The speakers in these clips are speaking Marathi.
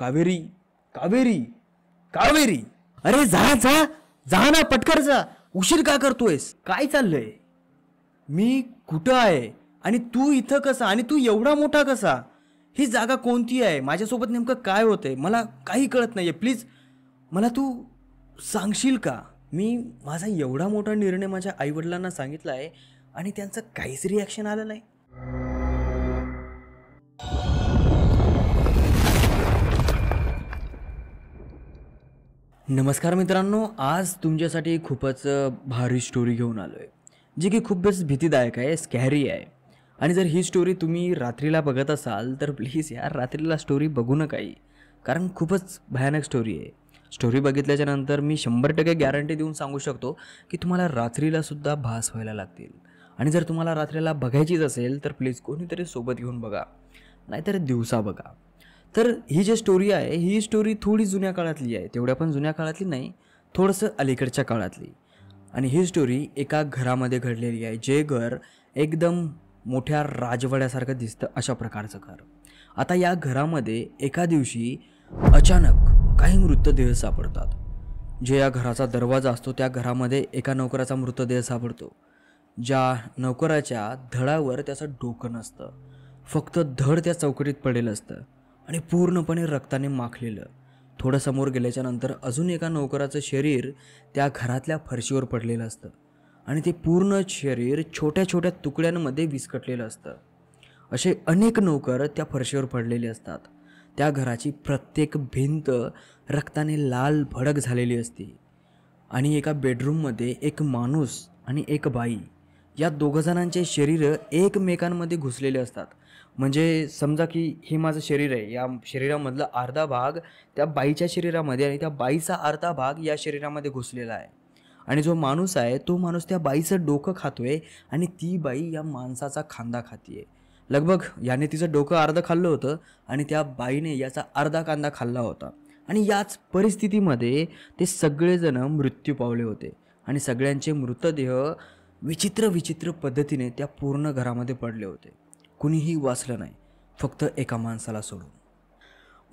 कावेरी कावेरी कावेरी, अरे जा जा जा ना, पटकर जा. उशीर का करतोयस? काय चाललंय? मी कुठं आहे आणि तू इथं कसा, आणि तू एवढा मोठा कसा? ही जागा कोणती आहे? माझ्यासोबत नेमकं काय होतंय? मला काही कळत नाहीये. प्लीज मला तू सांगशील का? मी माझा एवढा मोठा निर्णय माझ्या आईवडिलांना सांगितला आहे आणि त्यांचं काहीच रिॲक्शन आलं नाही. नमस्कार मित्रांनो, आज तुमच्यासाठी खूपच भारी स्टोरी घेऊन आलो आहे, जी की खूपच भीतीदायक आहे, स्कॅरी आहे. आणि जर ही स्टोरी तुम्ही रात्रीला बघत असाल तर प्लीज यार रात्रीला स्टोरी बघू नका, कारण खूपच भयानक स्टोरी आहे. स्टोरी बघितल्याच्या नंतर मी 100% गॅरंटी देऊन सांगू शकतो की तुम्हाला रात्रीलासुद्धा भास व्हायला लागतील. आणि जर तुम्हाला रात्रीला बघायचीच असेल तर प्लीज कोणीतरी सोबत घेऊन बघा, नाहीतर दिवसा बघा. तर ही जी स्टोरी आहे ही स्टोरी थोडी जुन्या काळातली आहे, तेवढ्या पण जुन्या काळातली नाही, थोडंसं अलीकडच्या काळातली. आणि ही स्टोरी एका घरामध्ये घडलेली आहे, जे घर एकदम मोठ्या राजवाड्यासारखं दिसतं अशा प्रकारचं घर. आता या घरामध्ये एका दिवशी अचानक काही मृतदेह सापडतात. जे या घराचा दरवाजा असतो त्या घरामध्ये एका नोकराचा मृतदेह सापडतो. ज्या नोकराच्या धडावर त्याचं डोकं नसतं, फक्त धड त्या चौकटीत पडलेलं असतं आणि पूर्णपणे रक्ताने माखलेलं. थोडं समोर गेल्याच्या नंतर अजून एका नोकराचं शरीर त्या घरातल्या फरशीवर पडलेलं असतं आणि ते पूर्ण शरीर छोट्या छोट्या तुकड्यांमध्ये विस्कटलेलं असतं. असे अनेक नोकर त्या फरशीवर पडलेले असतात. त्या घराची प्रत्येक भिंत रक्ताने लाल भडक झालेली असते. आणि एका बेडरूममध्ये एक माणूस आणि एक बाई, या दोघंजणांचे शरीर एकमेकांमध्ये घुसलेले असतात. म्हणजे समजा की हे माझं शरीर आहे, या शरीरामधला अर्धा भाग त्या बाईच्या शरीरामध्ये आणि त्या बाईचा अर्धा भाग या शरीरामध्ये घुसलेला आहे. आणि जो माणूस आहे तो माणूस त्या बाईचं डोकं खातोय आणि ती बाई या माणसाचा खांदा खातीये. लगभग याने तिचं डोकं अर्धं खाल्लं होतं आणि त्या बाईने याचा अर्धा कांदा खाल्ला होता. आणि याच परिस्थितीमध्ये ते सगळेजण मृत्यू पावले होते आणि सगळ्यांचे मृतदेह विचित्र विचित्र पद्धतीने त्या पूर्ण घरामध्ये पडले होते. कुणीही वाचलं नाही, फक्त एका माणसाला सोडून.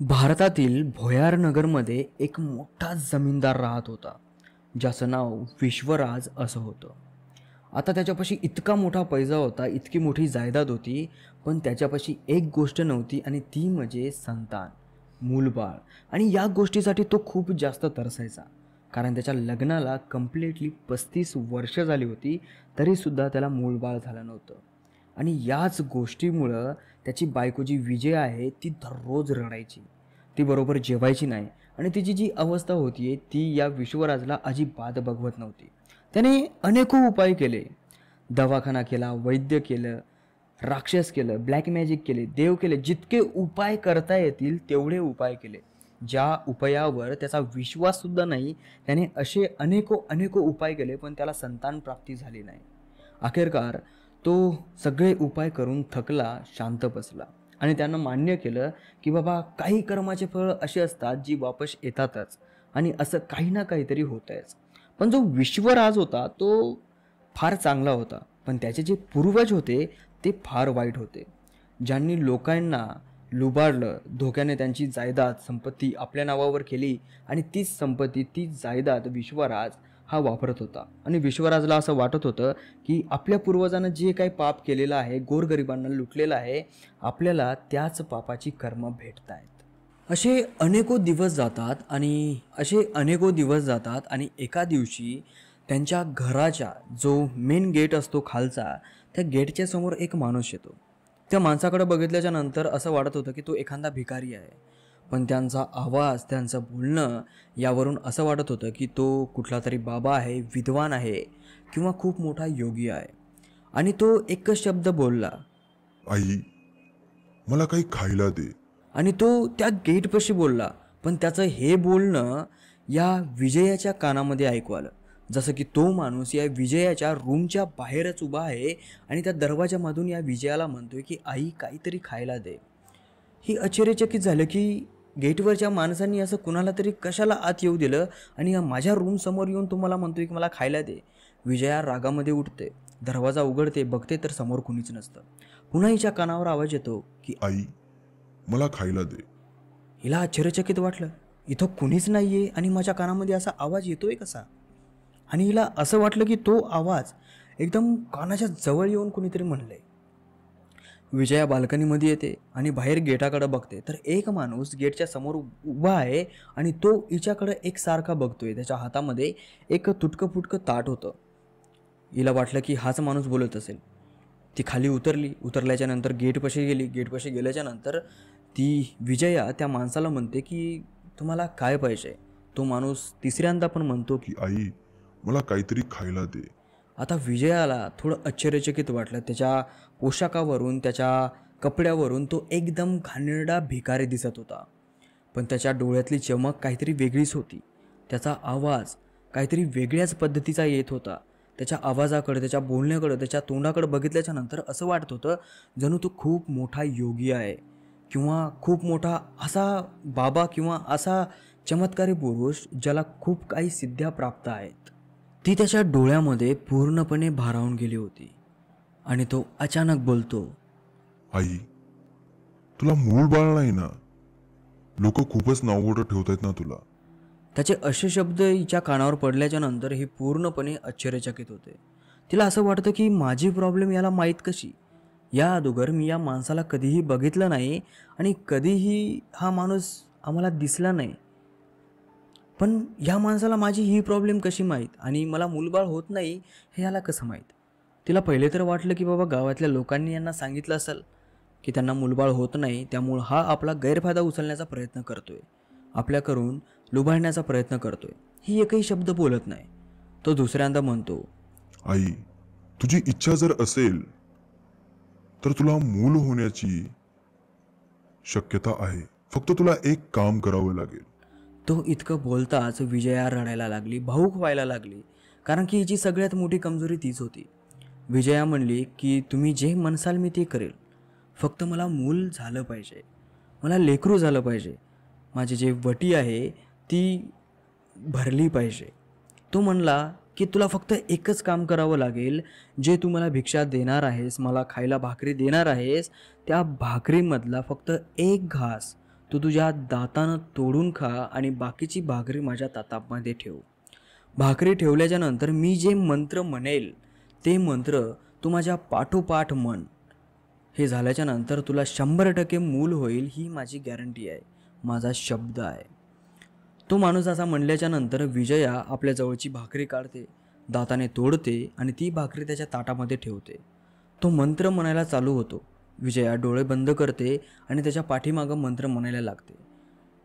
भारतातील भोयारनगरमध्ये एक मोठा जमीनदार राहत होता, ज्याचं नाव विश्वराज असं होतं. आता त्याच्यापाशी इतका मोठा पैसा होता, इतकी मोठी जायदाद होती, पण त्याच्यापाशी एक गोष्ट नव्हती आणि ती म्हणजे संतान, मूलबाळ. आणि या गोष्टीसाठी तो खूप जास्त तरसायचा, कारण त्याच्या लग्नाला कम्प्लिटली 35 वर्ष झाली होती, तरीसुद्धा त्याला मूलबाळ झालं नव्हतं. आणि याच गोष्टीमुळं त्याची बायको जी विजय आहे ती दररोज रडायची, ती बरोबर जेवायची नाही आणि तिची जी अवस्था होती ती या विश्वराजला अजिबात बघवत नव्हती. त्याने अनेक उपाय केले, दवाखाना केला, वैद्य केलं, राक्षस केलं, ब्लॅक मॅजिक केले, देव केले, जितके उपाय करता येतील तेवढे उपाय केले. ज्या उपायावर त्याचा विश्वाससुद्धा नाही त्याने असे अनेको उपाय केले, पण त्याला संतान प्राप्ती झाली नाही. अखेरकार तो सगळे उपाय करून थकला, शांत बसला आणि त्यानं मान्य केलं की बाबा काही कर्माचे फळ असे असतात जी वापस येतातच आणि असं काही ना काहीतरी होतंयच. पण जो विश्वराज होता तो फार चांगला होता, पण त्याचे जे पूर्वज होते ते फार वाईट होते, ज्यांनी लोकांना लुबाडलं, धोक्याने त्यांची जायदाद संपत्ती आपल्या नावावर केली आणि तीच संपत्ती, तीच जायदाद विश्वराज हा वापरत होता. आणि विश्वराजला असं वाटत होतं की आपल्या पूर्वजांना जे काही पाप केलेलं आहे, गोरगरिबांना लुटलेलं आहे, आपल्याला त्याच पापाची कर्म भेटत आहेत. असे अनेको दिवस जातात आणि एका दिवशी त्यांच्या घराच्या जो मेन गेट असतो खालचा, त्या गेटच्या समोर एक माणूस येतो. त्या माणसाकडे बघितल्याच्या नंतर असं वाटत होतं की तो एखादा भिकारी आहे, पण त्यांचा आवाज, त्यांचं बोलणं यावरून असं वाटत होतं की तो कुठला तरी बाबा आहे, विद्वान आहे किंवा खूप मोठा योगी आहे. आणि तो एकच शब्द बोलला, आई, मला काही खायला दे. आणि तो त्या गेटपाशी बोलला, पण त्याचं हे बोलणं या विजयाच्या कानामध्ये ऐकू आलं, जसं की तो माणूस या विजयाच्या रूमच्या बाहेरच उभा आहे आणि त्या दरवाजामधून या विजयाला म्हणतोय की आई, काहीतरी खायला दे. ही आश्चर्यचकित झालं की गेटवरच्या माणसांनी असं कुणाला तरी कशाला आत येऊ दिलं आणि माझ्या रूम समोर येऊन तुम्हाला म्हणतोय की मला खायला दे. विजया रागामध्ये उठते, दरवाजा उघडते, बघते तर समोर कुणीच नसतं. पुन्हा हिच्या कानावर आवाज येतो की आई, मला खायला दे. हिला आश्चर्यचकित वाटलं, इथं कुणीच नाही आहे आणि माझ्या कानामध्ये असा आवाज येतोय कसा. आणि हिला असं वाटलं की तो आवाज एकदम कानाच्या जवळ येऊन कुणीतरी म्हणलंय. विजया बाल्कनीमध्ये येते आणि बाहेर गेटाकडे बघते, तर एक माणूस गेटच्या समोर उभा आहे आणि तो हिच्याकडे एकसारखा बघतोय. त्याच्या हातामध्ये एक तुटकं फुटकं ताट होतं. हिला वाटलं की हाच माणूस बोलत असेल. ती खाली उतरल्याच्या नंतर गेटपाशी गेली. गेटपाशी गेल्याच्या नंतर ती विजया त्या माणसाला म्हणते की तुम्हाला काय पाहिजे. तो माणूस तिसऱ्यांदा पण म्हणतो की की आई, मला काहीतरी खायला दे. आता विजयाला थोडं आश्चर्यचकित वाटलं. त्याच्या पोशाखावरून, त्याच्या कपड्यावरून तो एकदम घाणेरडा भिकारी दिसत होता. पण त्याच्या डोळ्यातली चमक काहीतरी वेगळीच होती. त्याचा आवाज काहीतरी वेगळ्याच पद्धतीचा येत होता. त्याच्या आवाजाकडे, त्याच्या बोलण्याकडे, त्याच्या तोंडाकडे बघितल्याच्या नंतर असं वाटत होतं जणू तो खूप मोठा योगी आहे किंवा खूप मोठा असा बाबा किंवा असा चमत्कारी पुरुष ज्याला खूप काही सिद्ध्या प्राप्त आहेत. ती त्याच्या डोळ्यामध्ये पूर्णपणे भारावून गेली होती आणि तो अचानक बोलतो, आई, तुला मूळ बाळ नाही ना? लोक खूपच नावमोठं ठेवतायत ना तुला. त्याचे असे शब्द हिच्या कानावर पडल्याच्या नंतर ही पूर्णपणे आश्चर्यचकित होते. तिला असं वाटतं की माझी प्रॉब्लेम याला माहीत कशी. या अगोदर मी या माणसाला कधीही बघितलं नाही आणि कधीही हा माणूस आम्हाला दिसला नाही. पण ह्या माणसाला माझी ही प्रॉब्लेम कशी माहीत आणि मला मूलबाळ होत नाही हे याला कसं माहीत. तिला पहिले तर वाटलं की बाबा गावातल्या लोकांनी यांना सांगितलं असेल की त्यांना मूलबाळ होत नाही, त्यामुळं हा आपला गैरफायदा उचलण्याचा प्रयत्न करतोय, आपल्याकडून लुबाडण्याचा प्रयत्न करतोय. ही एकही शब्द बोलत नाही. तो दुसऱ्यांदा म्हणतो, आई, तुझी इच्छा जर असेल तर तुला मूल होण्याची शक्यता आहे. फक्त तुला एक काम करावं लागेल. तो इतकं बोलताच विजया रडायला लागली, भावूक व्हायला लागली. कारण की हिची सगळ्यात मोठी कमजोरी तीच होती. विजया म्हणली की तुम्ही जे म्हणसाल मी ते करेल, फक्त मला मूल झालं पाहिजे, मला लेकरू झालं पाहिजे, माझी जे वटी आहे ती भरली पाहिजे. तो म्हणला की तुला फक्त एकच काम करावं लागेल, जे तू मला भिक्षा देणार आहेस, मला खायला भाकरी देणार आहेस, त्या भाकरीमधला फक्त एक घास तू तुझ्या दातानं तोडून खा आणि बाकीची भाकरी माझ्या ताटामध्ये ठेव. भाकरी ठेवल्याच्या नंतर मी जे मंत्र म्हणेल ते मंत्र तू माझ्या पाठोपाठ म्हण. हे झाल्याच्या नंतर तुला 100% मूल होईल, ही माझी गॅरंटी आहे, माझा शब्द आहे. तो माणूस असा म्हणल्याच्या नंतर विजया आपल्या जवळची भाकरी काढते, दाताने तोडते आणि ती भाकरी त्याच्या ताटामध्ये ठेवते. तो मंत्र म्हणायला चालू होतो. विजया डोळे बंद करते आणि त्याच्या पाठीमागं मंत्र म्हणायला लागते.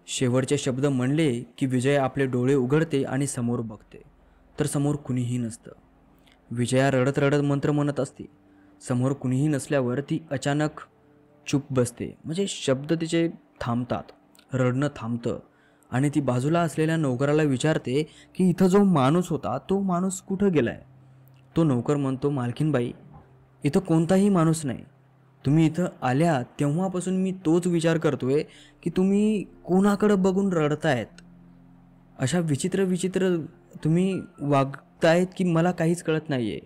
शेवटचे शब्द म्हणले की विजया आपले डोळे उघडते आणि समोर बघते, तर समोर कुणीही नसतं. विजया रडत रडत मंत्र म्हणत असते. समोर कुणीही नसल्यावर ती अचानक चूप बसते, म्हणजे शब्द तिचे थांबतात, रडणं थांबतं आणि ती बाजूला असलेल्या नोकराला विचारते की इथं जो माणूस होता तो माणूस कुठं गेलाय. तो नोकर म्हणतो, मालकीनबाई, इथं कोणताही माणूस नाही. तुम्ही इथं आल्या तेव्हापासून मी तोच विचार करतोय की तुम्ही कोणाकडं बघून रडतायत. अशा विचित्र विचित्र तुम्ही वागतायत की मला काहीच कळत नाही आहे.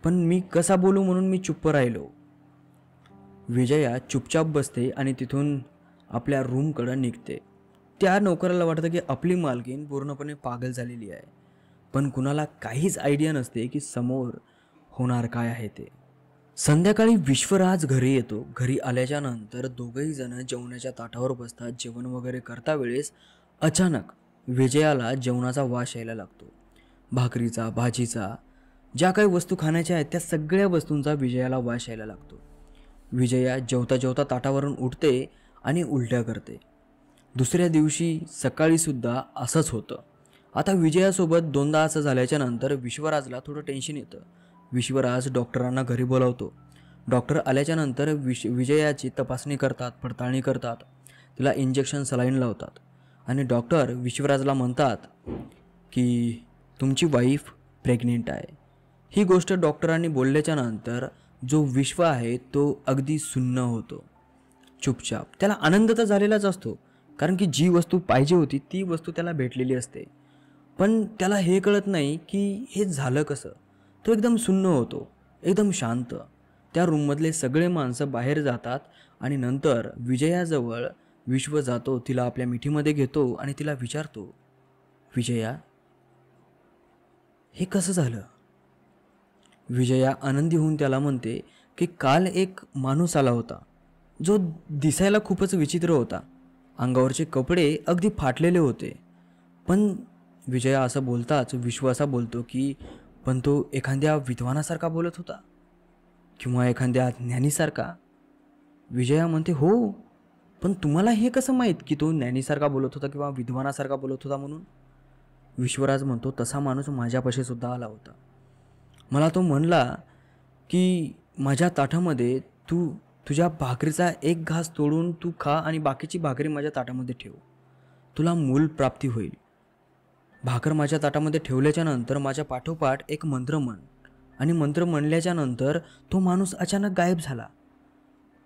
पण मी कसा बोलू म्हणून मी चुप्प राहिलो. विजया चुपचाप बसते आणि तिथून आपल्या रूमकडं निघते. त्या नोकराला वाटतं की आपली मालकीन पूर्णपणे पागल झालेली आहे. पण कुणाला काहीच आयडिया नसते की समोर होणार काय आहे ते. संध्याकाळी विश्वराज घरी येतो. घरी आल्याच्या नंतर दोघंही जण जेवणाच्या ताटावर बसतात. जेवण वगैरे करता वेळेस अचानक विजयाला जेवणाचा वास यायला लागतो. भाकरीचा, भाजीचा, ज्या काही वस्तू खाण्याच्या आहेत त्या सगळ्या वस्तूंचा विजयाला वास यायला लागतो. विजया जेवता जेवता ताटावरून उठते आणि उलट्या करते. दुसऱ्या दिवशी सकाळीसुद्धा असंच होतं. आता विजयासोबत दोनदा असं झाल्याच्या नंतर विश्वराजला थोडं टेन्शन येतं. विश्वराज डॉक्टरांना घरी बोलावतो. डॉक्टर आल्याच्या नंतर विजयाची तपासणी करतात, पडताळणी करतात, तिला इंजेक्शन, सलाईन लावतात आणि डॉक्टर विश्वराजला म्हणतात की तुमची वाईफ प्रेग्नेंट आहे. ही गोष्ट डॉक्टरांनी बोलल्याच्या नंतर जो विश्व आहे तो अगदी सुन्न होतो, चुपचाप. त्याला आनंद तर झालेलाच असतो, कारण की जी वस्तू पाहिजे होती ती वस्तू त्याला भेटलेली असते. पण त्याला हे कळत नाही की हे झालं कसं. तो एकदम सुन्न होतो, एकदम शांत. त्या रूममधले सगळे माणसं बाहेर जातात आणि नंतर विजयाजवळ विश्व जातो, तिला आपल्या मिठीमध्ये घेतो आणि तिला विचारतो, विजया, हे कसं झालं? विजया आनंदी होऊन त्याला म्हणते की काल एक माणूस आला होता जो दिसायला खूपच विचित्र होता. अंगावरचे कपडे अगदी फाटलेले होते. पण विजया असं बोलताच विश्व असा बोलतो की पण तो एखाद्या विद्वानासारखा बोलत होता किंवा एखाद्या ज्ञानीसारखा. विजया म्हणते, हो, पण तुम्हाला हे कसं माहीत की तो ज्ञानीसारखा बोलत होता किंवा विद्वानासारखा बोलत होता म्हणून? विश्वराज म्हणतो, तसा माणूस माझ्यापाशी सुद्धा आला होता. मला तो म्हणला की माझ्या ताटामध्ये तुझ्या भाकरीचा एक घास तोडून तू खा आणि बाकीची भाकरी माझ्या ताटामध्ये ठेव, तुला मूल प्राप्ती होईल. भाकर माझ्या ताटामध्ये ठेवल्याच्या नंतर माझ्या पाठोपाठ एक मंत्र म्हण आणि मंत्र म्हणल्याच्या नंतर तो माणूस अचानक गायब झाला.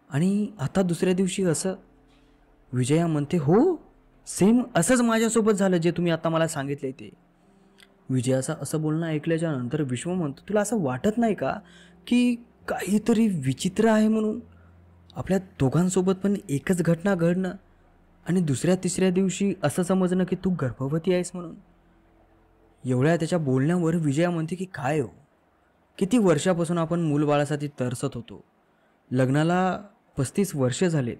आणि आता दुसऱ्या दिवशी असं? विजया म्हणते, हो, सेम असंच माझ्यासोबत झालं जे तुम्ही आता मला सांगितले ते. विजयाचं असं बोलणं ऐकल्याच्या नंतर विश्व म्हणतो, तुला असं वाटत नाही का की काहीतरी विचित्र आहे म्हणून? आपल्या दोघांसोबत पण एकच घटना घडणं आणि दुसऱ्या तिसऱ्या दिवशी असं समजणं की तू गर्भवती आहेस म्हणून. एवढ्या त्याच्या बोलण्यावर विजया म्हणते की काय हो, किती वर्षापासून आपण मूलबाळासाठी तरसत होतो, लग्नाला 35 वर्ष झालेत.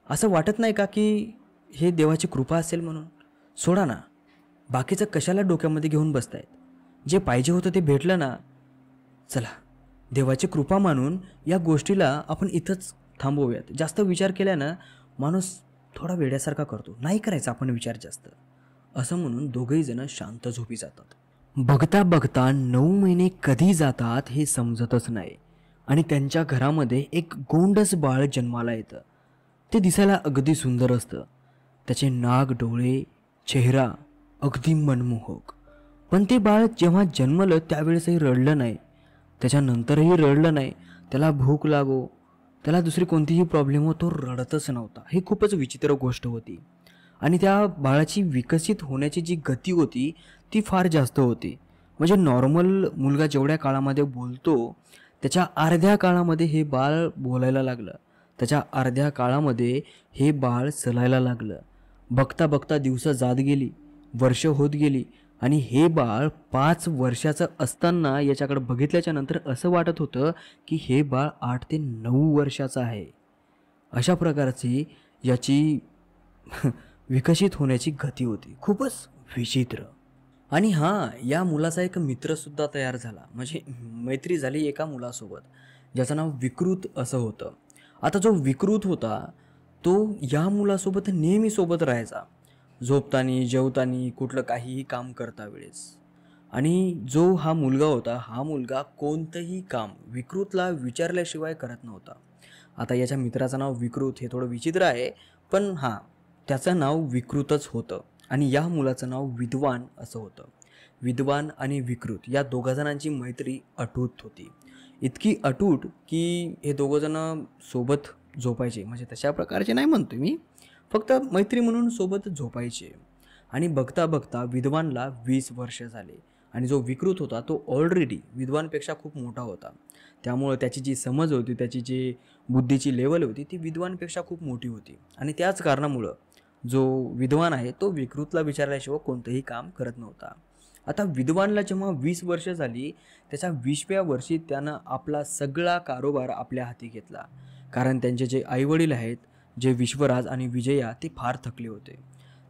असं वाटत नाही का की हे देवाची कृपा असेल म्हणून? सोडा ना, बाकीचं कशाला डोक्यामध्ये घेऊन बसतायत? जे पाहिजे होतं ते भेटलं ना. चला, देवाची कृपा मानून या गोष्टीला आपण इथंच थांबवूयात. जास्त विचार केल्यानं माणूस थोडा वेड्यासारखा करतो. नाही करायचा आपण विचार जास्त. असं म्हणून दोघेही जण शांत झोपी जातात. बघता बघता 9 महिने कधी जातात हे समजतच नाही आणि त्यांच्या घरामध्ये एक गोंडस बाळ जन्माला येतं. ते दिसायला अगदी सुंदर असतं. त्याचे नाक, डोळे, चेहरा अगदी मनमोहक. पण ते बाळ जेव्हा जन्मलं त्यावेळेसही रडलं नाही, त्याच्यानंतरही रडलं नाही. त्याला भूक लागो, त्याला दुसरी कोणतीही प्रॉब्लेम हो, तो रडतच नव्हता. ही खूपच विचित्र गोष्ट होती. आणि त्या बाळाची विकसित होण्याची जी गती होती ती फार जास्त होती. म्हणजे नॉर्मल मुलगा जेवढ्या काळामध्ये बोलतो त्याच्या अर्ध्या काळामध्ये हे बाळ बोलायला लागलं, त्याच्या अर्ध्या काळामध्ये हे बाळ चलायला लागलं. बघता बघता दिवस जात गेली, वर्ष होत गेली आणि हे बाळ 5 वर्षाचं असताना याच्याकडे बघितल्याच्या नंतर असं वाटत होतं की हे बाळ 8 ते 9 वर्षाचं आहे. अशा प्रकारची याची विकसित होण्याची गती होती. खूपच विचित्र. आणि हां, या मुलाचा एक मित्रसुद्धा तयार झाला, म्हणजे मैत्री झाली एका मुलासोबत ज्याचं नाव विकृत असं होतं. आता जो विकृत होता तो या मुलासोबत नेहमी सोबत राहायचा, झोपतानी, जेवतानी, कुठलं काहीही काम करता वेळेस. आणि जो हा मुलगा होता, हा मुलगा कोणतंही काम विकृतला विचारल्याशिवाय करत नव्हता. आता याच्या मित्राचं नाव विकृत हे थोडं विचित्र आहे, पण हां, त्याचं नाव विकृतच होतं. आणि या मुलाचं नाव विद्वान असं होतं. विद्वान आणि विकृत या दोघाजणांची मैत्री अटूट होती. इतकी अटूट की हे दोघंजणं सोबत झोपायचे, म्हणजे तशा प्रकारचे नाही म्हणतो मी, फक्त मैत्री म्हणून सोबत झोपायचे. आणि बघता बघता विद्वानला 20 वर्ष झाले आणि जो विकृत होता तो ऑलरेडी विद्वानपेक्षा खूप मोठा होता. त्यामुळं त्याची जी समज होती, त्याची जी बुद्धीची लेवल होती ती विद्वानपेक्षा खूप मोठी होती. आणि त्याच कारणामुळं जो विद्वान आहे तो विकृतला विचारल्याशिवाय कोणतंही काम करत नव्हता. आता विद्वानला जेव्हा 20 वर्ष झाली, त्याच्या 20व्या वर्षी त्यानं आपला सगळा कारोबार आपल्या हाती घेतला. कारण त्यांचे जे आईवडील आहेत, जे विश्वराज आणि विजया, ते फार थकले होते.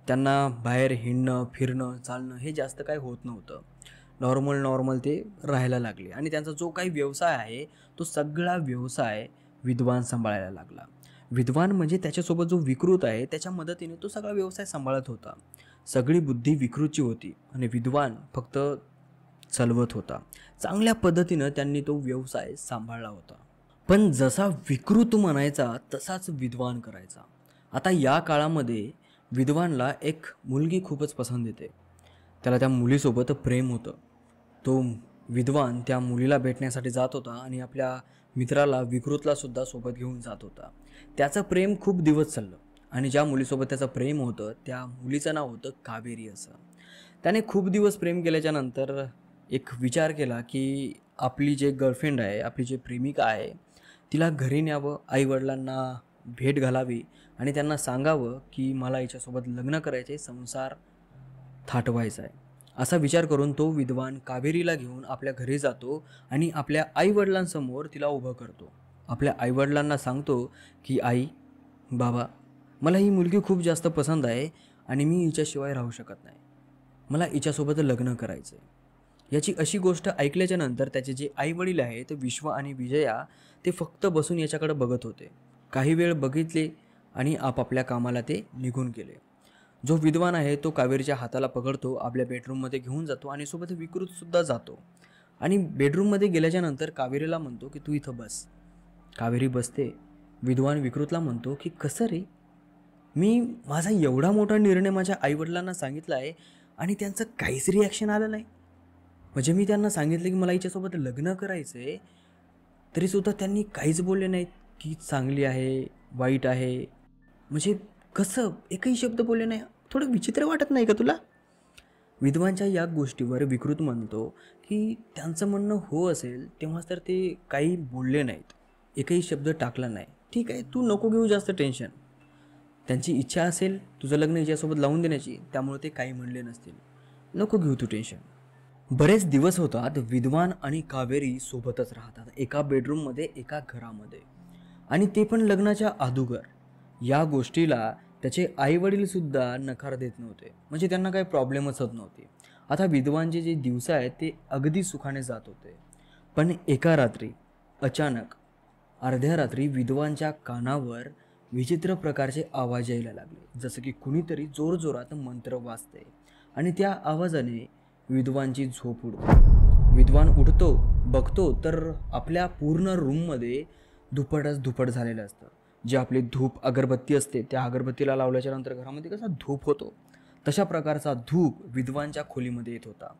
त्यांना बाहेर हिंडणं, फिरणं, चालणं हे जास्त काही होत नव्हतं. नॉर्मल ते राहायला लागले आणि त्यांचा जो काही व्यवसाय आहे तो सगळा व्यवसाय विद्वान सांभाळायला लागला. विद्वान म्हणजे त्याच्यासोबत जो विकृत आहे त्याच्या मदतीने तो सगळा व्यवसाय सांभाळत होता. सगळी बुद्धी विकृतची होती आणि विद्वान फक्त चालवत होता. चांगल्या पद्धतीनं त्यांनी तो व्यवसाय सांभाळला होता. पण जसा विकृत म्हणायचा तसाच विद्वान करायचा. आता या काळामध्ये विद्वानला एक मुलगी खूपच पसंत येते. त्याला त्या मुलीसोबत प्रेम होतं. तो विद्वान त्या मुलीला भेटण्यासाठी जात होता आणि आपल्या मित्राला विकृतला सुद्धा सोबत घेऊन जात होता. त्याचं प्रेम खूप दिवस चाललं आणि ज्या मुलीसोबत त्याचं प्रेम होतं त्या मुलीचं नाव होतं कावेरी असं. त्याने खूप दिवस प्रेम केल्याच्या नंतर एक विचार केला की आपली जे गर्लफ्रेंड आहे, आपली जी प्रेमिका आहे, तिला घरी न्यावं, आईवडिलांना भेट घालावी आणि त्यांना सांगावं की मला हिच्यासोबत लग्न करायचे, संसार थाटवायचा आहे. असा विचार करून तो विद्वान कावेरीला घेऊन आपल्या घरी जातो आणि आपल्या आईवडिलांसमोर तिला उभं करतो. आपल्या आईवडिलांना सांगतो की आई, बाबा, मला ही मुलगी खूप जास्त पसंत आहे आणि मी हिच्याशिवाय राहू शकत नाही. मला हिच्यासोबत लग्न करायचं आहे. याची अशी गोष्ट ऐकल्याच्या नंतर त्याचे जे आईवडील आहेत विश्व आणि विजया ते फक्त बसून याच्याकडे बघत होते. काही वेळ बघितले आणि आपापल्या कामाला ते निघून गेले. जो विद्वान आहे तो कावेरीच्या हाताला पकडतो, आपल्या बेडरूममध्ये घेऊन जातो आणि सोबत विकृतसुद्धा जातो. आणि बेडरूममध्ये गेल्याच्या नंतर कावेरीला म्हणतो की तू इथं बस. कावेरी बसते. विद्वान विकृतला म्हणतो की कसं रे, मी माझा एवढा मोठा निर्णय माझ्या आईवडिलांना सांगितला आहे आणि त्यांचं काहीच रिॲक्शन आलं नाही. म्हणजे मी त्यांना सांगितलं की मला हिच्यासोबत लग्न करायचं आहे, तरीसुद्धा त्यांनी काहीच बोलले नाहीत की चांगली आहे, वाईट आहे. म्हणजे कसं एकही शब्द बोलले नाही. थोडं विचित्र वाटत नाही का तुला? विद्वानच्या या गोष्टीवर विकृत म्हणतो की त्यांचं म्हणणं हो असेल तेव्हाच तर ते काही बोलले नाहीत, एकही शब्द टाकला नाही. ठीक आहे, तू नको घेऊ जास्त टेन्शन. त्यांची इच्छा असेल तुझं लग्न हिच्यासोबत लावून देण्याची, त्यामुळे ते काही म्हणले नसतील. नको घेऊ तू टेन्शन. बरेच दिवस होतात. विद्वान आणि कावेरी सोबतच राहतात, एका बेडरूममध्ये, एका घरामध्ये, आणि ते पण लग्नाच्या अगोदर. या गोष्टीला त्याचे आईवडीलसुद्धा नकार देत नव्हते. म्हणजे त्यांना काही प्रॉब्लेमच होत नव्हती. आता विद्वानचे जे दिवस आहेत ते अगदी सुखाने जात होते. पण एका रात्री अचानक अर्ध्या रात्री विद्वानच्या कानावर विचित्र प्रकारचे आवाज यायला लागले, जसं की कुणीतरी जोरजोरात मंत्र वाजते. आणि त्या आवाजाने विद्वानची झोप उडते. विद्वान उठतो, बघतो तर आपल्या पूर्ण रूममध्ये धुपटच धुपट झालेलं असतं. जे आपली धूप अगरबत्ती असते त्या अगरबत्तीला लावल्याच्या नंतर घरामध्ये कसा धूप होतो, तशा प्रकारचा धूप विद्वानच्या खोलीमध्ये येत होता.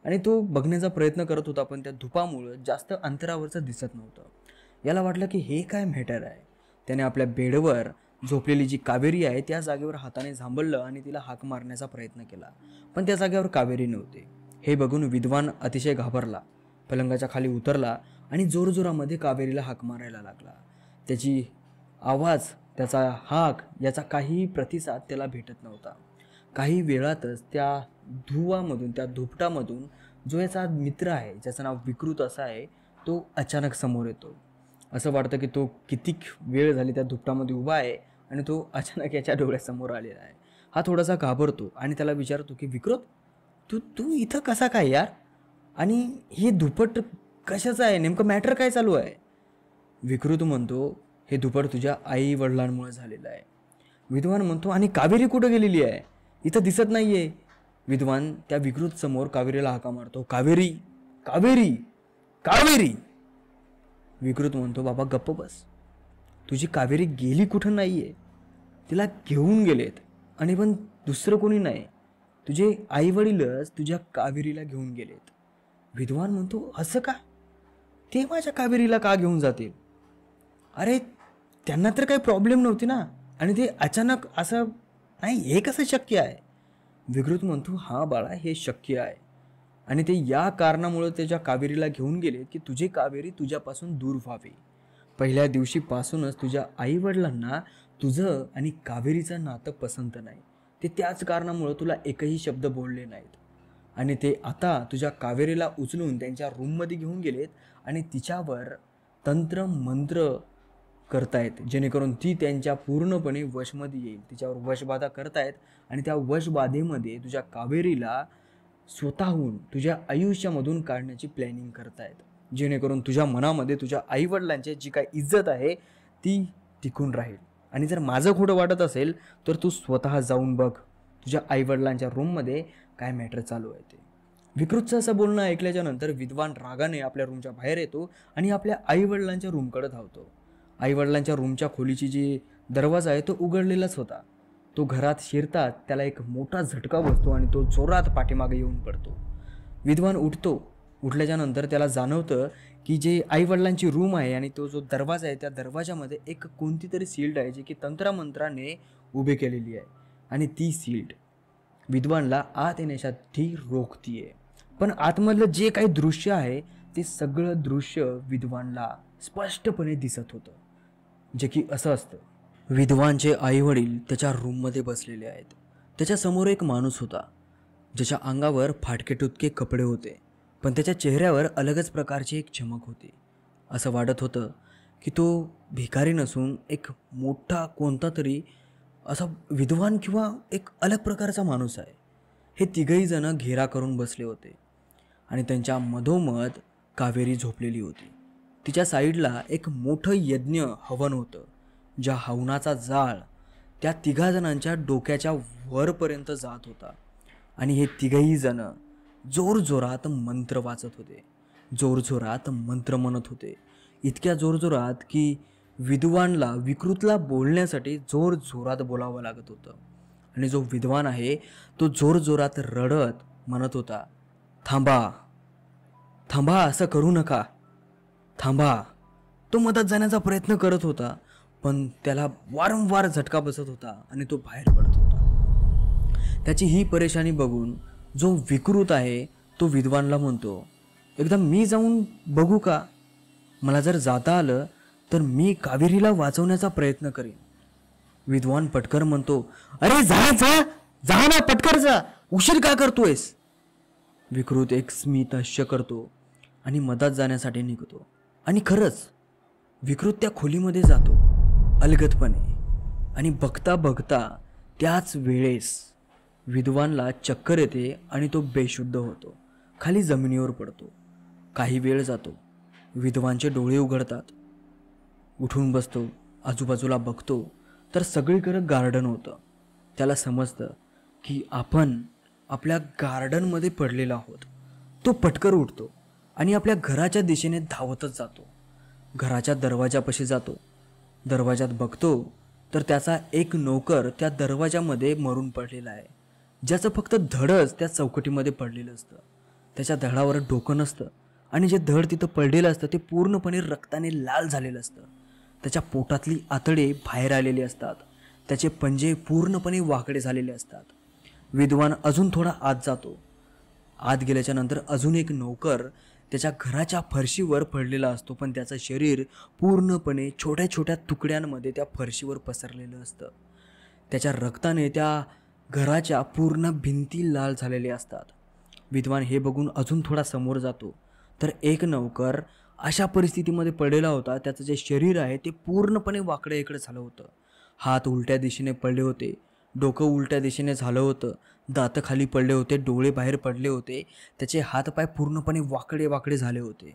आणि तो बघण्याचा प्रयत्न करत होता, पण त्या धुपामुळं जास्त अंतरावरचं दिसत नव्हतं. याला वाटलं की हे काय मॅटर आहे. त्याने आपल्या बेडवर झोपलेली जी कावेरी आहे त्या जागेवर हाताने झांबडलं आणि तिला हाक मारण्याचा प्रयत्न केला, पण त्या जागेवर कावेरी नव्हती. हे बघून विद्वान अतिशय घाबरला, पलंगाच्या खाली उतरला आणि जोरजोरामध्ये कावेरीला हाक मारायला लागला. त्याची आवाज, त्याचा हाक याचा काही प्रतिसाद त्याला भेटत नव्हता. काही वेळातच त्या धुवामधून, त्या धुपटामधून जो याचा मित्र आहे, ज्याचं नाव विकृत असं आहे, तो अचानक समोर येतो. असं वाटतं की तो किती वेळ झाली त्या धुपटामध्ये उभा आहे आणि तो अचानक याच्या डोळ्यासमोर आलेला आहे. हा थोडासा घाबरतो आणि त्याला विचारतो की विकृत, तू तू इथं कसा काय यार, आणि हे धुपट कशाचं आहे, नेमकं मॅटर काय चालू आहे? विकृत म्हणतो हे धुपट तुझ्या आई वडिलांमुळे झालेलं आहे. विद्वान म्हणतो आणि कावेरी कुठं गेलेली आहे, इथं दिसत नाही आहे. विद्वान त्या विकृत समोर कावेरीला हाका मारतो, कावेरी, कावेरी, कावेरी. विकृत म्हणतो बाबा गप्प बस, तुझी कावेरी गेली कुठं नाही आहे, तिला घेऊन गेलेत आणि पण दुसरं कोणी नाही, तुझे आईवडीलच तुझ्या कावेरीला घेऊन गेलेत. विद्वान म्हणतो असं का, ते माझ्या कावेरीला का घेऊन जातील? अरे त्यांना तर काही प्रॉब्लेम नव्हती ना, आणि ते अचानक असं नाही, हे कसं शक्य आहे? विकृत म्हणतो हां बाळा, हे शक्य आहे, आणि ते या कारणामुळे त्याच्या कावेरीला घेऊन गेले की तुझी कावेरी तुझ्यापासून दूर व्हावी. पहिल्या दिवशीपासूनच तुझ्या आईवडिलांना तुझं आणि कावेरीचं नातं पसंत नाही. ते त्याच कारणामुळं तुला एकही शब्द बोलले नाहीत, आणि ते आता तुझ्या कावेरीला उचलून त्यांच्या रूममध्ये घेऊन गेलेत आणि तिच्यावर तंत्र मंत्र करतायत, जेणेकरून ती त्यांच्या पूर्णपणे वशमध्ये येईल. तिच्यावर वशबाधा करतायत आणि त्या वशबाधेमध्ये तुझ्या कावेरीला स्वतःहून तुझ्या आयुष्यामधून काढण्याची प्लॅनिंग करतायत, जेणेकरून तुझ्या मनामध्ये तुझ्या आईवडिलांची जी काय इज्जत आहे ती टिकून राहील. आणि जर माझं खोटं वाटत असेल तर तू स्वतः जाऊन बघ तुझ्या आईवडिलांच्या रूममध्ये काय मॅटर चालू आहे ते. विकृतचं असं बोलणं ऐकल्याच्या नंतर विद्वान रागाने आपल्या रूमच्या बाहेर येतो आणि आपल्या आईवडिलांच्या रूमकडे धावतो. आईवडिलांच्या रूमच्या खोलीची जी दरवाजा आहे तो उघडलेलाच होता. तो घरात शिरतात त्याला एक मोठा झटका बसतो आणि तो जोरात पाठीमागे येऊन पडतो. विद्वान उठतो. उठल्याच्या नंतर त्याला जाणवतं की जे आईवडिलांची रूम आहे आणि तो जो दरवाजा आहे त्या दरवाजामध्ये एक कोणती तरी सील्ड आहे जी की तंत्रमंत्राने उभी केलेली आहे, आणि ती सील्ड विद्वानला आत येण्यासाठी रोखतीये. पण आतमधलं जे काही दृश्य आहे ते सगळं दृश्य विद्वानला स्पष्टपणे दिसत होतं, जे की असं असतं. विद्वानचे आईवडील त्याच्या रूममध्ये बसलेले आहेत. त्याच्यासमोर एक माणूस होता ज्याच्या अंगावर फाटके तुटके कपडे होते, पण त्याच्या चेहऱ्यावर अलगच प्रकारची एक चमक होती. असं वाटत होतं की तो भिकारी नसून एक मोठा कोणता तरी असा विद्वान किंवा एक अलग प्रकारचा माणूस आहे. हे तिघही जण घेरा करून बसले होते आणि त्यांच्या मधोमध कावेरी झोपलेली होती. तिच्या साईडला एक मोठं यज्ञ हवन होतं, ज्या हवनाचा जाळ त्या तिघा जणांच्या डोक्याच्या वरपर्यंत जात होता. आणि हे तिघही जण जोरजोरात मंत्र वाचत होते, जोरजोरात मंत्र म्हणत होते. इतक्या जोरजोरात की विकृतला बोलण्यासाठी जोरजोरात बोलावं लागत होतं. आणि जो विद्वान आहे तो जोरजोरात रडत म्हणत होता, थांबा थांबा, असं करू नका, थांबा. तो मधात जाण्याचा प्रयत्न करत होता, पण त्याला वारंवार झटका बसत होता आणि तो बाहेर पडत होता. त्याची ही परेशानी बघून जो विकृत आहे तो विद्वानला म्हणतो, एकदा मी जाऊन बघू का? मला जर जाता आलं तर मी कावेरीला वाचवण्याचा प्रयत्न करेन. विद्वान पटकर म्हणतो, अरे जा जा जा ना, पटकर जा, उशीर का करतोयस? विकृत एक स्मित हास्य करतो आणि मधात जाण्यासाठी निघतो. आणि खरंच विकृत त्या खोलीमध्ये जातो अलगदपणे. आणि बघता बघता त्याच वेळेस विद्वानला चक्कर येते आणि तो बेशुद्ध होतो, खाली जमिनीवर पडतो. काही वेळ जातो, विद्वानचे डोळे उघडतात. उठून बसतो, आजूबाजूला बघतो तर सगळीकडे गार्डन होतं. त्याला समजतं की आपण आपल्या गार्डनमध्ये पडलेलो आहोत. तो पटकर उठतो आणि आपल्या घराच्या दिशेने धावतच जातो. घराच्या दरवाजापाशी जातो. दरवाजात बघतो तर त्याचा एक नोकर त्या दरवाजामध्ये मरून पडलेला आहे, ज्याचं फक्त धडच त्या चौकटीमध्ये पडलेलं असतं. त्याच्या धडावर डोकं नसतं आणि जे धड तिथं पडलेलं असतं ते पूर्णपणे रक्ताने लाल झालेलं असतं. त्याच्या पोटातली आतडे बाहेर आलेली असतात. त्याचे पंजे पूर्णपणे वाकडे झालेले असतात. विद्वान अजून थोडा आत जातो. आत गेल्याच्या नंतर अजून एक नोकर त्याच्या घराच्या फरशीवर पडलेला असतो, पण त्याचं शरीर पूर्णपणे छोट्या छोट्या तुकड्यांमध्ये त्या फरशीवर पसरलेलं असतं. त्याच्या रक्ताने त्या घराच्या पूर्ण भिंती लाल झालेल्या असतात. विद्वान हे बघून अजून थोडा समोर जातो तर एक नौकर अशा परिस्थितीमध्ये पडलेला होता, त्याचं जे शरीर आहे ते पूर्णपणे वाकडे इकडे झालं होतं. हात उलट्या दिशेने पडले होते, डोकं उलट्या दिशेने झालं होतं, दात खाली पडले होते, डोळे बाहेर पडले होते, त्याचे हातपाय पूर्णपणे वाकडे वाकडे झाले होते.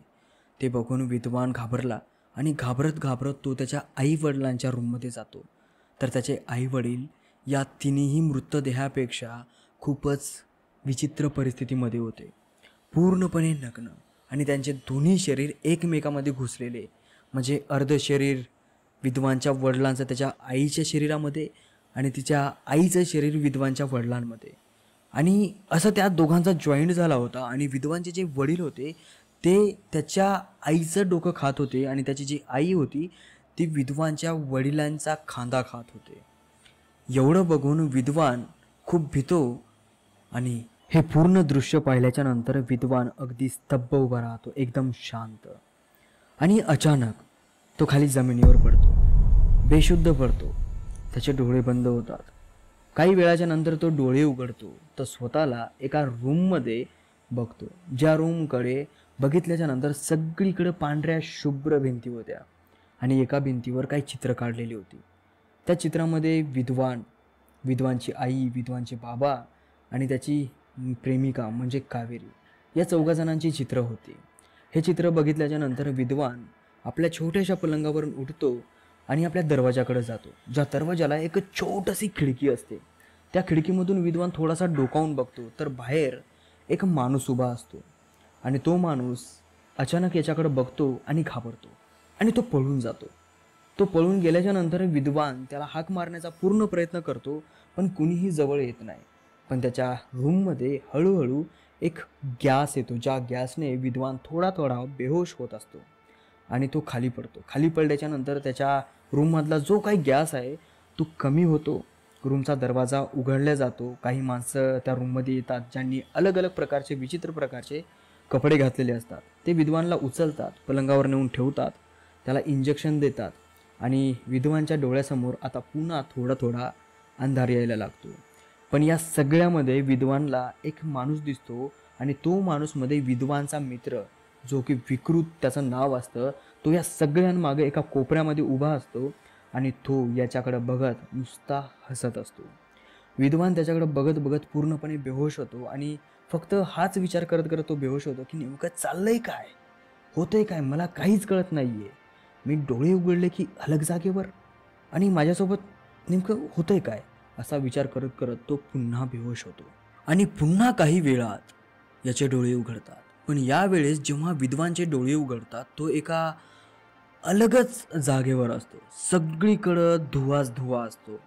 ते बघून विद्वान घाबरला आणि घाबरत घाबरत तो त्याच्या आईवडिलांच्या रूममध्ये जातो. तर त्याचे आईवडील या तिन्ही मृतदेहापेक्षा खूपच विचित्र परिस्थितीमध्ये होते, पूर्णपणे नग्न. आणि त्यांचे दोन्ही शरीर एकमेकामध्ये घुसलेले, म्हणजे अर्ध शरीर विद्वानच्या वडिलांचं त्याच्या आईच्या शरीरामध्ये आणि तिच्या आईचं शरीर विद्वानच्या वडिलांमध्ये. आणि असं त्या दोघांचा जॉईंट झाला होता. आणि विद्वानचे जे वडील होते ते त्याच्या आईचं डोकं खात होते आणि त्याची जी आई होती ती विद्वानच्या वडिलांचा खांदा खात होते. एवढं बघून विद्वान खूप भितो आणि हे पूर्ण दृश्य पाहिल्याच्या नंतर विद्वान अगदी स्तब्ध उभा राहतो, एकदम शांत. आणि अचानक तो खाली जमिनीवर पडतो, बेशुद्ध पडतो. त्याचे डोळे बंद होतात. काही वेळाच्या नंतर तो डोळे उघडतो तर स्वतःला एका रूममध्ये बघतो, ज्या रूमकडे बघितल्याच्या नंतर सगळीकडे पांढऱ्या शुभ्र भिंती होत्या आणि एका भिंतीवर काही चित्र काढलेली होती. त्या चित्रामध्ये विद्वानची आई, विद्वानचे बाबा आणि त्याची प्रेमिका म्हणजे कावेरी, या चौघाजणांची चित्र होती. हे चित्र बघितल्याच्या नंतर विद्वान आपल्या छोट्याशा पलंगावरून उठतो आणि आपल्या दरवाजाकडे जातो, ज्या दरवाजाला एक छोटीशी खिडकी असते. त्या खिडकीमधून विद्वान थोडासा डोकावून बघतो तर बाहेर एक माणूस उभा असतो. आणि तो माणूस अचानक याच्याकडे बघतो आणि घाबरतो आणि तो पळून जातो. तो पळून गेल्याच्या नंतर विद्वान त्याला हाक मारण्याचा पूर्ण प्रयत्न करतो, पण कुणीही जवळ येत नाही. पण त्याच्या रूममध्ये हळूहळू एक गॅस येतो, ज्या गॅसने विद्वान थोडा थोडा बेहोश होत असतो आणि तो खाली पडतो. खाली पडल्याच्या नंतर त्याच्या रूममधला जो काही गॅस आहे तो कमी होतो. रूमचा दरवाजा उघडला जातो. काही माणसं त्या रूममध्ये येतात, ज्यांनी अलग अलग प्रकारचे विचित्र प्रकारचे कपडे घातलेले असतात. ते विद्वानला उचलतात, पलंगावर नेऊन ठेवतात, त्याला इंजेक्शन देतात आणि विधवांच्या डोळ्यासमोर आता पुन्हा थोडा थोडा अंधार यायला लागतो. पण या सगळ्यामध्ये विद्वानला एक माणूस दिसतो आणि तो माणूसमध्ये विद्वानचा मित्र जो की विकृत त्याचं नाव असतं, तो या सगळ्यांमागे एका कोपऱ्यामध्ये उभा असतो आणि तो याच्याकडे बघत नुसता हसत असतो. विद्वान त्याच्याकडे बघत बघत पूर्णपणे बेहोश होतो आणि फक्त हाच विचार करत करत तो बेहोश होतो की नेमकं चाललंय काय, होतंय काय, मला काहीच कळत नाही आहे. मी डोळे उघडले की अलग जागेवर आणि माझ्यासोबत नेमकं होतंय काय, असा विचार करत करत तो पुन्हा बेहोश होतो. आणि पुन्हा काही वेळात याचे डोळे उघडतात. पण यावेळेस जेव्हा विद्वानचे डोळे उघडतात तो एका अलगच जागेवर असतो. सगळीकडं धुवाच धुवा असतो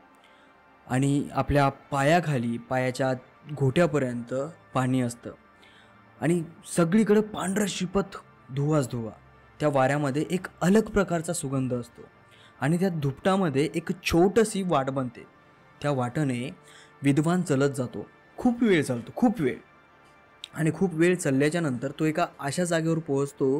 आणि आपल्या पायाखाली पायाच्या घोट्यापर्यंत पाणी असतं आणि सगळीकडं पांढरं शिपत धुवाच धुवा. त्या वाऱ्यामध्ये एक अलग प्रकारचा सुगंध असतो आणि त्या धुपटामध्ये एक छोटीशी वाट बनते. त्या वाटेने विद्वान चलत जातो. खूप वेळ चालतो, खूप वेळ. आणि खूप वेळ चालल्याच्या नंतर तो एका अशा जागेवर पोहोचतो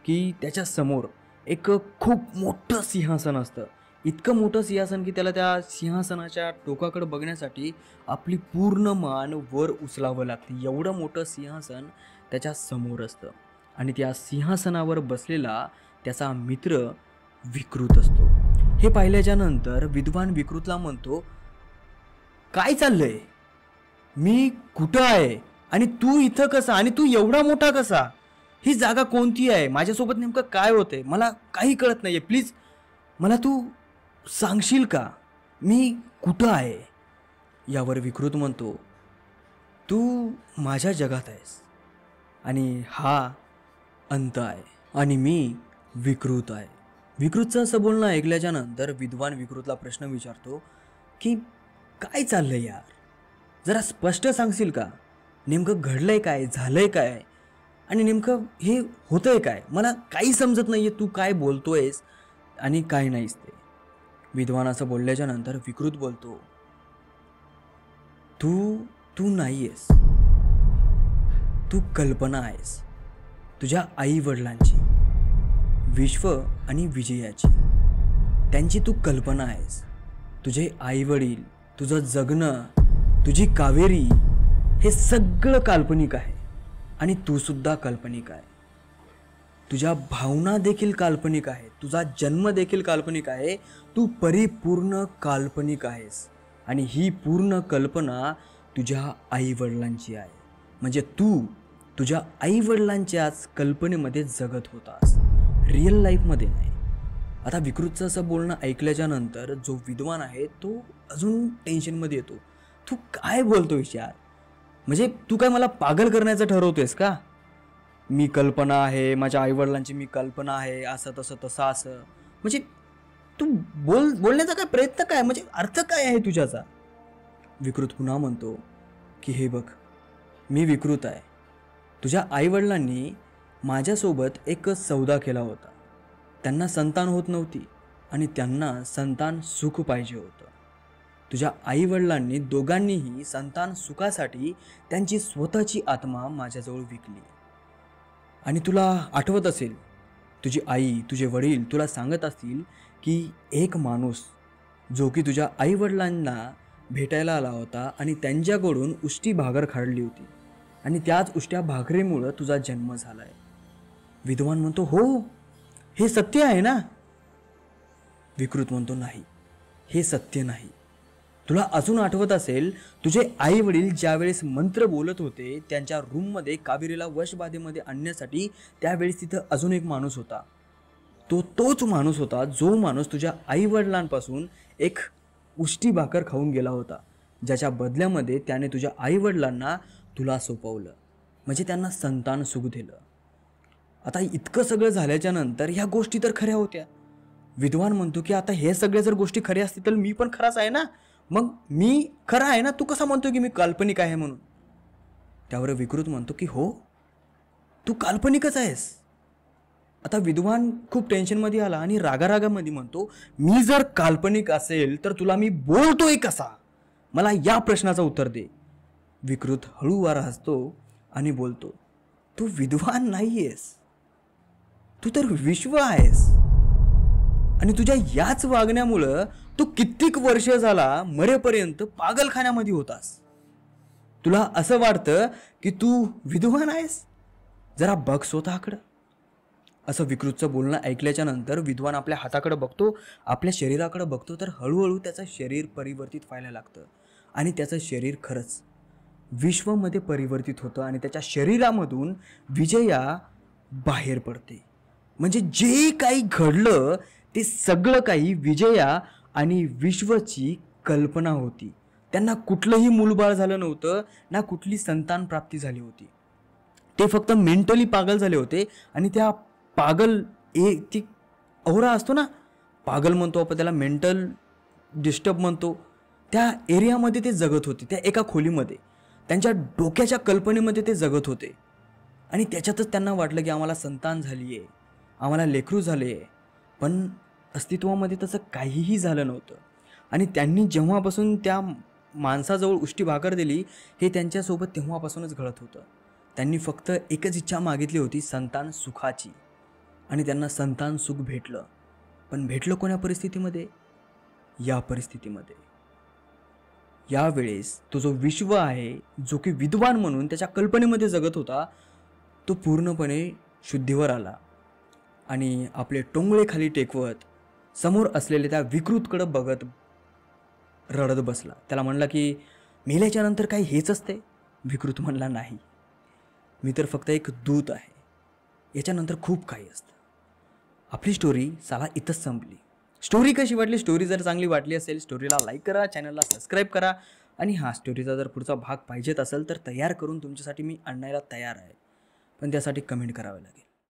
की त्याच्या समोर एक खूप मोठं सिंहासन असतं. इतकं मोठं सिंहासन की त्याला त्या सिंहासनाच्या टोकाकडे बघण्यासाठी आपली पूर्ण मान वर उचलावं लागते. एवढं मोठं सिंहासन त्याच्या समोर असतं आणि त्या सिंहासनावर बसलेला त्याचा मित्र विकृत असतो. हे पाहिल्याच्या नंतर विद्वान विकृतला म्हणतो, काय चाललंय, मी कुठं आहे आणि तू इथं कसा आणि तू एवढा मोठा कसा, ही जागा कोणती आहे, माझ्यासोबत नेमकं काय होतंय, मला काही कळत नाहीये, प्लीज मला तू सांगशील का मी कुठं आहे. यावर विकृत म्हणतो, तू माझ्या जगात आहेस आणि हा अंत आहे आणि मी विकृत आहे. विकृतचं असं बोलणं ऐकल्याच्या नंतर विद्वान विकृतला प्रश्न विचारतो की काय चाललंय यार, जरा स्पष्ट सांगशील का, नेमकं घडलंय काय, झालंय काय आणि नेमकं हे होतंय काय, मला काही समजत नाहीये, तू काय बोलतोयस आणि काय नाहीस ते. विद्वान असं बोलल्याच्या नंतर विकृत बोलतो, तू तू नाहीयेस, तू कल्पना आहेस तुझ्या आई वडिलांची, विश्व आणि विजयाची. त्यांची तू कल्पना आहेस. तुझे आई वडील, तुझं जगणं, तुझी कावेरी, हे सगळं काल्पनिक आहे आणि तू सुद्धा काल्पनिक आहे. तुझ्या भावना देखील काल्पनिक आहे, तुझा जन्म देखील काल्पनिक आहे. तू परिपूर्ण काल्पनिक आहेस आणि ही पूर्ण कल्पना तुझ्या आईवडिलांची आहे. म्हणजे तू तुझ्या आईवडिलांच्याच कल्पनेमध्ये जगत होतास, रिअल लाईफमध्ये नाही. आता विकृतचं असं बोलणं ऐकल्याच्या नंतर जो विद्वान आहे तो अजून टेन्शनमध्ये येतो. तू काय बोलतोयस यार, म्हणजे तू काय मला पागल करण्याचं ठरवतोयस का, मी कल्पना आहे, माझ्या आईवडिलांची मी कल्पना आहे, असं तसं तसं असं, म्हणजे तू बोलण्याचा काय प्रयत्न काय, म्हणजे अर्थ काय आहे तुझ्याचा. विकृत पुन्हा म्हणतो की हे बघ, मी विकृत आहे. तुझ्या आईवडिलांनी माझ्यासोबत एक सौदा केला होता. त्यांना संतान होत नव्हती आणि त्यांना संतान सुख पाहिजे होतं. तुझ्या आईवडिलांनी दोघांनीही संतान सुखासाठी त्यांची स्वतःची आत्मा माझ्याजवळ विकली. आणि तुला आठवत असेल, तुझी आई, तुझे वडील तुला सांगत असतील की एक माणूस जो की तुझ्या आईवडिलांना भेटायला आला होता आणि त्यांच्याकडून उष्टी भाकर खाल्ली होती आणि त्याच उष्ट्या भाकरीमुळं तुझा जन्म झाला आहे. विद्वान म्हणतो, हो हे सत्य आहे ना. विकृत म्हणतो, नाही हे सत्य नाही. तुला अजून आठवत असेल, तुझे आई वडील ज्यावेळेस मंत्र बोलत होते त्यांच्या रूममध्ये कावेरीला वशबाधेमध्ये आणण्यासाठी, त्यावेळेस तिथं अजून एक माणूस होता. तोच माणूस होता जो माणूस तुझ्या आईवडिलांपासून एक उष्टी भाकर खाऊन गेला होता, ज्याच्या बदल्यामध्ये त्याने तुझ्या आईवडिलांना तुला सोपवलं, म्हणजे त्यांना संतान सुख दिलं. आता इतकं सगळं झाल्याच्या नंतर ह्या गोष्टी तर खऱ्या होत्या. विद्वान म्हणतो की आता हे सगळे जर गोष्टी खऱ्या असतील तर मी पण खराच आहे ना, मग मी खरा आहे ना, तू कसा म्हणतो की मी काल्पनिक आहे म्हणून. त्यावर विकृत म्हणतो की हो, तू काल्पनिकच आहेस. आता विद्वान खूप टेन्शनमध्ये आला आणि रागारागामध्ये म्हणतो, मी जर काल्पनिक असेल तर तुला मी बोलतोय कसा, मला या प्रश्नाचं उत्तर दे. विकृत हळूवार हसतो आणि बोलतो, तू विद्वान नाहीयेस, तू तर विश्व आहेस. आणि तुझ्या याच वागण्यामुळं तू कित्येक वर्ष झाला मरेपर्यंत पागलखान्यामध्ये होतास. तुला असं वाटतं की तू विद्वान आहेस, जरा बघ स्वतःकडं. असं विकृतचं बोलणं ऐकल्याच्या नंतर विद्वान आपल्या हाताकडे बघतो, आपल्या शरीराकडे बघतो, तर हळूहळू त्याचं शरीर परिवर्तित व्हायला लागतं आणि त्याचं शरीर खरंच विश्वमध्ये परिवर्तित होतं आणि त्याच्या शरीरामधून विजया बाहेर पडते. म्हणजे जे काही घडलं ते सगळं काही विजया आणि विश्वची कल्पना होती. त्यांना कुठलंही मूलबाळ झालं नव्हतं, ना कुठली संतान प्राप्ती झाली होती. ते फक्त मेंटली पागल झाले होते आणि त्या पागल ती औरा असतो ना, पागल म्हणतो आपण त्याला, मेंटल डिस्टर्ब म्हणतो, त्या एरियामध्ये ते जगत होते. त्या एका खोलीमध्ये त्यांच्या डोक्याच्या कल्पनेमध्ये ते जगत होते आणि त्याच्यातच त्यांना वाटलं की आम्हाला संतान झाली आहे, आम्हाला लेकरू झाले आहे. पण अस्तित्वामध्ये तसं काहीही झालं नव्हतं. आणि त्यांनी जेव्हापासून त्या माणसाजवळ उष्टी भाकर दिली, हे त्यांच्यासोबत तेव्हापासूनच घडत होतं. त्यांनी फक्त एकच इच्छा मागितली होती, संतान सुखाची, आणि त्यांना संतान सुख भेटलं. पण भेटलं कोण्या परिस्थितीमध्ये? या परिस्थितीमध्ये. यावेळेस तो जो विश्व आहे, जो की विद्वान म्हणून त्याच्या कल्पनेमध्ये जगत होता, तो पूर्णपणे शुद्धीवर आला आणि आपले टोंगळे खाली टेकवत समोर असलेले त्या विकृतकडे बघत रडत बसला. त्याला म्हणला की मेल्याच्या नंतर काही हेच असते? विकृत म्हणला, नाही, मी तर फक्त एक दूत आहे, याच्यानंतर खूप काही असतं. आपली स्टोरी साला इथंच संपली. स्टोरी कशी वाटली? स्टोरी जर चांगली वाटली असेल, स्टोरीला लाईक करा, चॅनलला सबस्क्राईब करा आणि हा स्टोरीचा जर पुढचा भाग पाहिजेत असेल तर तयार करून तुमच्यासाठी मी आणायला तयार आहे. पण त्यासाठी कमेंट करावे लागेल.